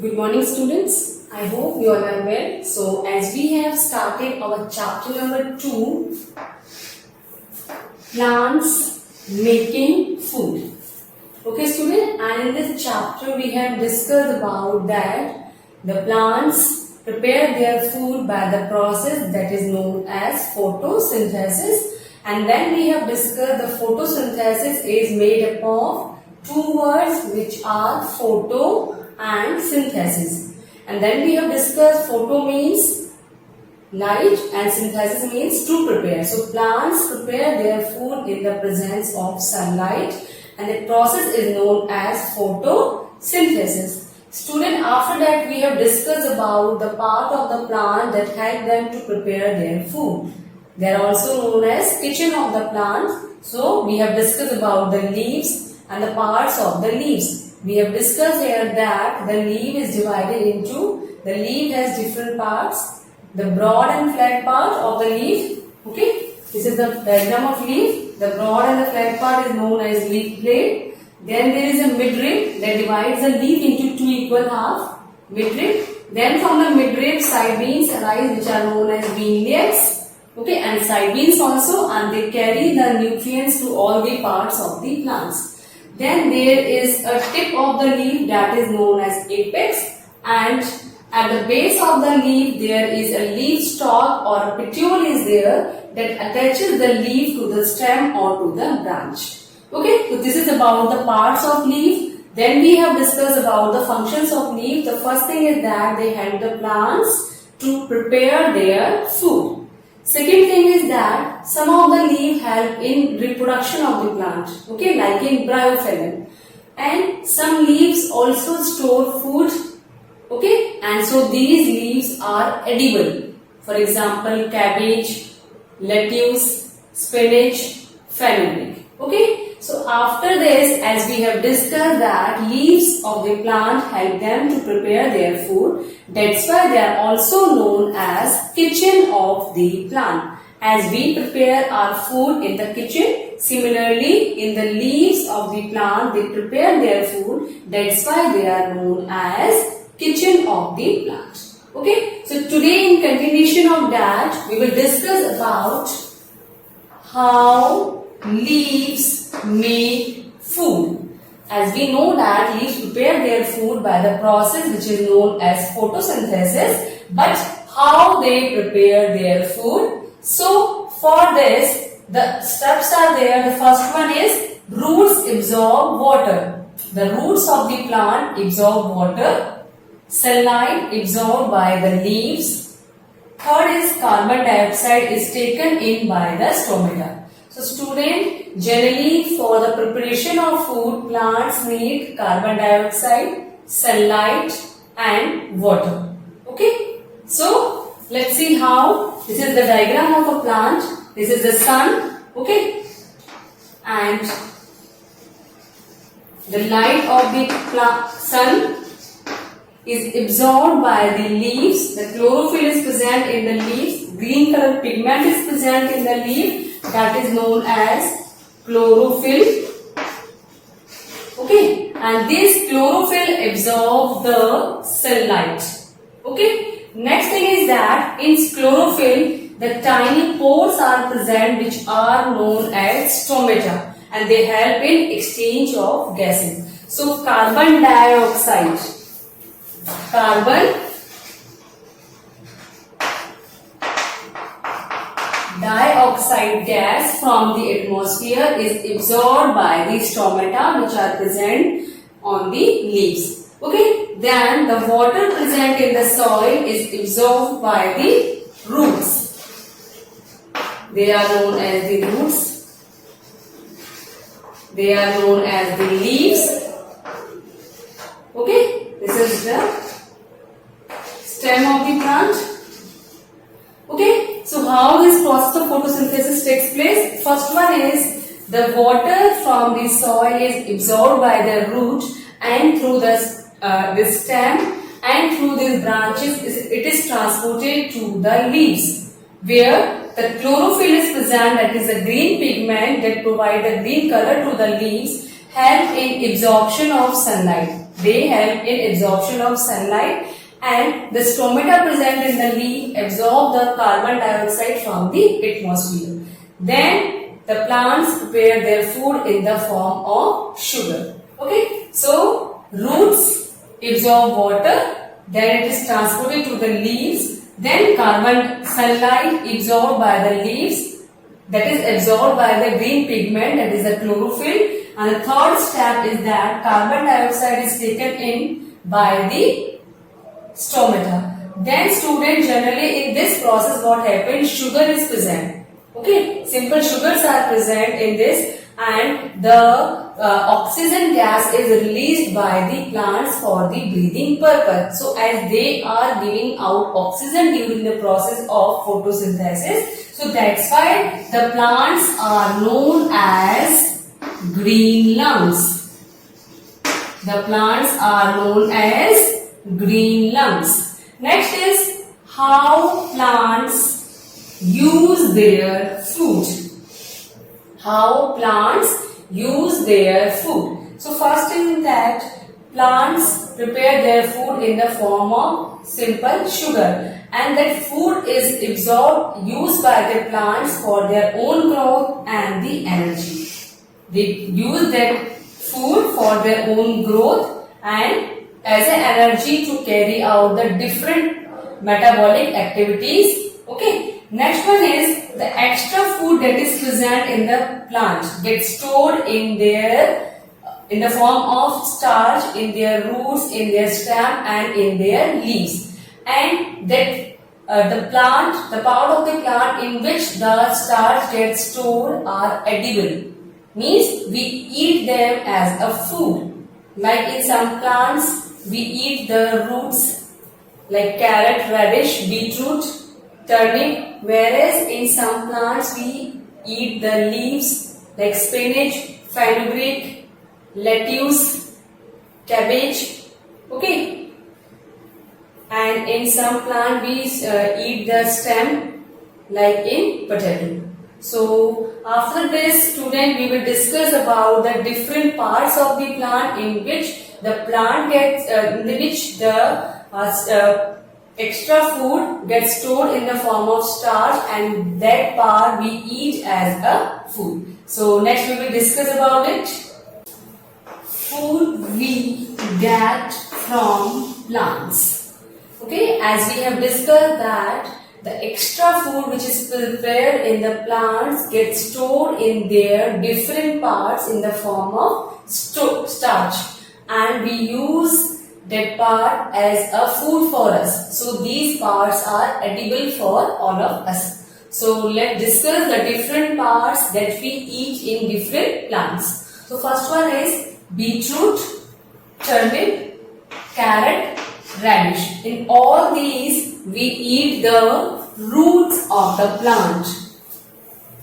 Good morning, students. I hope you all are well. So, as we have started our chapter number 2, plants making food. Okay, student, and in this chapter we have discussed about that the plants prepare their food by the process that is known as photosynthesis, and then we have discussed the photosynthesis is made up of two words which are photo and synthesis. And then we have discussed photo means light and synthesis means to prepare. So plants prepare their food in the presence of sunlight, and the process is known as photosynthesis. Student, after that we have discussed about the part of the plant that help them to prepare their food. They are also known as kitchen of the plant. So we have discussed about the leaves and the parts of the leaves. We have discussed here that the leaf is divided into, the leaf has different parts. The broad and flat part of the leaf, okay, this is the diagram of leaf. The broad and the flat part is known as leaf blade. Then there is a midrib that divides the leaf into two equal halves, midrib. Then from the midrib, side beans arise which are known as beanleaves, okay, and side beans also, and they carry the nutrients to all the parts of the plants. Then there is a tip of the leaf that is known as apex, and at the base of the leaf there is a leaf stalk or a petiole is there that attaches the leaf to the stem or to the branch. Okay, so this is about the parts of leaf. Then we have discussed about the functions of leaf. The first thing is that they help the plants to prepare their food. Second thing is that some of the leaf help in reproduction of the plant, okay, like in bryophyllum. And some leaves also store food, okay, and so these leaves are edible. For example, cabbage, lettuce, spinach, fenugreek, okay. So after this, as we have discussed that leaves of the plant help them to prepare their food, that's why they are also known as kitchen of the plant. As we prepare our food in the kitchen, similarly in the leaves of the plant they prepare their food, that's why they are known as kitchen of the plant. Okay, so today in continuation of that, we will discuss about how leaves make food. As we know that leaves prepare their food by the process which is known as photosynthesis, but how they prepare their food? So for this, the steps are there. The first one is roots absorb water. The roots of the plant absorb water. Sunlight absorbed by the leaves. Third is carbon dioxide is taken in by the stomata. So student, generally for the preparation of food, plants need carbon dioxide, sunlight and water. Okay. So let's see how. This is the diagram of a plant. This is the sun. Okay. And the light of the sun is absorbed by the leaves. The chlorophyll is present in the leaves. Green color pigment is present in the leaf. That is known as chlorophyll. Okay, and this chlorophyll absorbs the sunlight. Okay, next thing is that in chlorophyll the tiny pores are present which are known as stomata, and they help in exchange of gases. So carbon dioxide gas from the atmosphere is absorbed by the stomata which are present on the leaves. Okay, then the water present in the soil is absorbed by the roots. They are known as the roots. They are known as the leaves. Okay, this is the stem of the plant. Okay, so how this process of photosynthesis takes place? First one is the water from the soil is absorbed by the root and through the stem and through these branches it is transported to the leaves, where the chlorophyll is present, that is a green pigment that provides a green color to the leaves, help in absorption of sunlight. They help in absorption of sunlight, and the stomata present in the leaf absorb the carbon dioxide from the atmosphere. Then the plants prepare their food in the form of sugar. Okay, so roots absorb water, then it is transported to the leaves, then carbon sunlight absorbed by the leaves, that is absorbed by the green pigment, that is the chlorophyll, and the third step is that carbon dioxide is taken in by the stomata. Then student, generally in this process what happens, sugar is present. Okay, simple sugars are present in this, and the oxygen gas is released by the plants for the breathing purpose. So as they are giving out oxygen during the process of photosynthesis, so that's why the plants are known as green lungs. The plants are known as green lungs. Next is how plants use their food. How plants use their food. So first is that plants prepare their food in the form of simple sugar, and that food is absorbed, used by the plants for their own growth and the energy. They use that food for their own growth and as an energy to carry out the different metabolic activities. Okay. Next one is the extra food that is present in the plant gets stored in the form of starch in their roots, in their stem, and in their leaves. And that the part of the plant in which the starch gets stored are edible. Means we eat them as a food. Like in some plants, we eat the roots like carrot, radish, beetroot, turnip, whereas in some plants we eat the leaves like spinach, fenugreek, lettuce, cabbage. Okay, and in some plant we eat the stem like in potato. So after this, student, we will discuss about the different parts of the plant in which the plant gets, in which the extra food gets stored in the form of starch, and that part we eat as a food. So next we will discuss about it. Food we get from plants. Okay, as we have discussed that the extra food which is prepared in the plants gets stored in their different parts in the form of starch, and we use that part as a food for us. So these parts are edible for all of us. So let's discuss the different parts that we eat in different plants. So first one is beetroot, turnip, carrot, radish. In all these we eat the roots of the plant.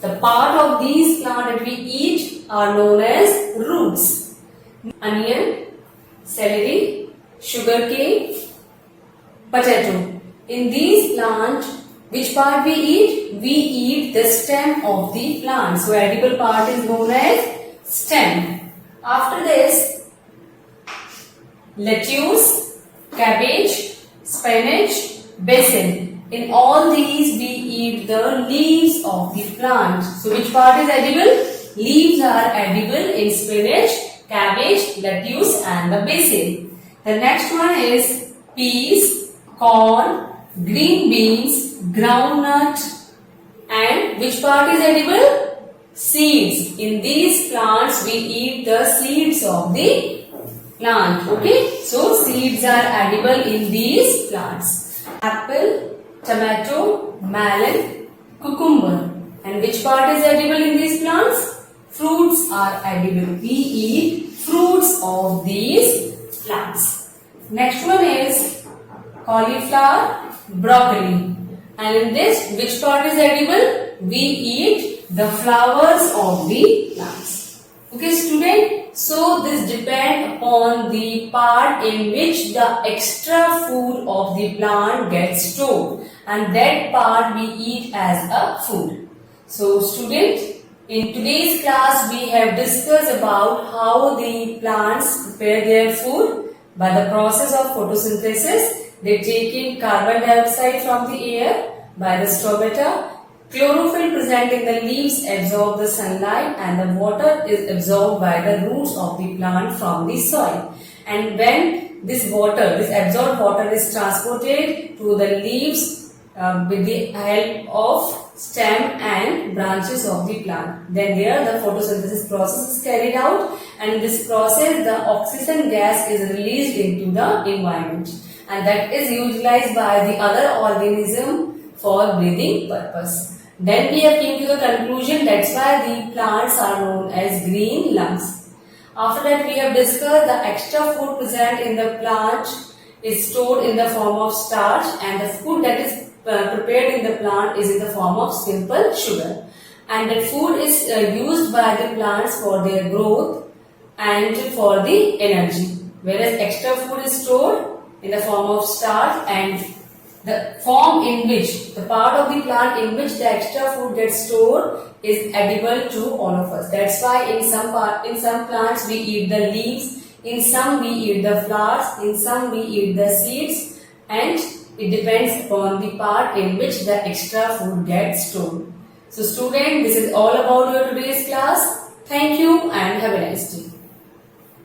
The part of these plants that we eat are known as roots. Onion, celery, sugarcane, potato. In these plants, which part we eat? We eat the stem of the plant. So edible part is known as stem. After this, lettuce, cabbage, spinach, basil. In all these we eat the leaves of the plant. So which part is edible? Leaves are edible in spinach, cabbage, lettuce and the basil. The next one is peas, corn, green beans, groundnut, and which part is edible? Seeds. In these plants we eat the seeds of the plant. Okay, so seeds are edible in these plants. Apple, tomato, melon, cucumber. And which part is edible in these plants? Fruits are edible. We eat fruits of these plants. Next one is cauliflower, broccoli. And in this, which part is edible? We eat the flowers of the plants. Okay, student. So this depends upon the part in which the extra food of the plant gets stored, and that part we eat as a food. So student, in today's class we have discussed about how the plants prepare their food. By the process of photosynthesis, they take in carbon dioxide from the air. By the stomata, chlorophyll present in the leaves absorb the sunlight and the water is absorbed by the roots of the plant from the soil. And when this water, this absorbed water is transported to the leaves with the help of stem and branches of the plant. Then there the photosynthesis process is carried out, and in this process the oxygen gas is released into the environment, and that is utilized by the other organism for breathing purpose. Then we have came to the conclusion, that's why the plants are known as green lungs. After that we have discussed the extra food present in the plant is stored in the form of starch, and the food that is prepared in the plant is in the form of simple sugar, and that food is used by the plants for their growth and for the energy, whereas extra food is stored in the form of starch, and the form in which the part of the plant in which the extra food gets stored is edible to all of us. That's why in some plants we eat the leaves, in some we eat the flowers, in some we eat the seeds, and it depends upon the part in which the extra food gets stored. So student, this is all about your today's class. Thank you and have a nice day.